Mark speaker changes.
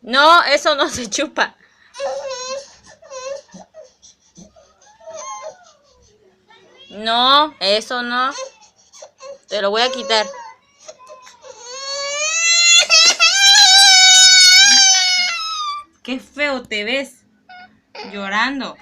Speaker 1: No, eso no se chupa. No, eso no. Te lo voy a quitar. Qué feo te ves. Llorando.